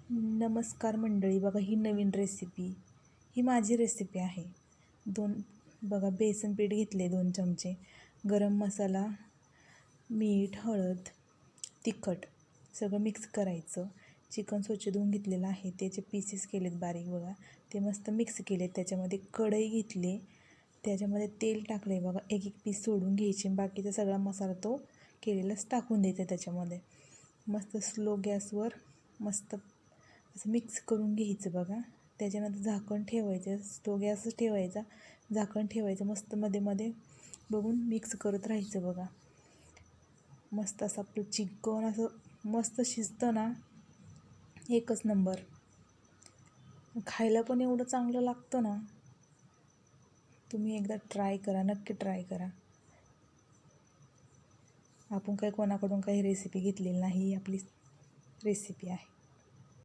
नमस्कार मंडळी, बघा ही नवीन रेसिपी, ही माझी रेसिपी आहे. बघा बेसन पीठ घेतले 2 चमचे, गरम मसाला, मीठ, हळद, तिखट सगळं मिक्स करायचं. चिकन स्वच्छ धुवून घेतलेलं आहे, त्याचे पीसेस केलेत बारीक. बघा ते मस्त मिक्स केले. त्याच्यामध्ये कढई घेतली, त्याच्यामध्ये तेल टाकले. बघा एक एक पीस सोडून घ्यायचे, बाकीचा सगळा मसाला तो केलेलाच टाकून द्यायचा त्याच्यामध्ये. मस्त स्लो गॅसवर मस्त असं मिक्स करून घ्यायचं. बघा त्याच्यानंतर झाकण ठेवायचं, स्लो गॅसच ठेवायचा, झाकण ठेवायचं. मस्त मध्ये मध्ये बघून मिक्स करत राहायचं. बघा मस्त असं आपलं चिकन असं मस्त शिजतं ना, एकच नंबर. खायला पण एवढं चांगलं लागतं ना, तुम्ही एकदा ट्राय करा, नक्की ट्राय करा. आपण काही कोणाकडून काही रेसिपी घेतलेली नाही, आपली रेसिपी आहे.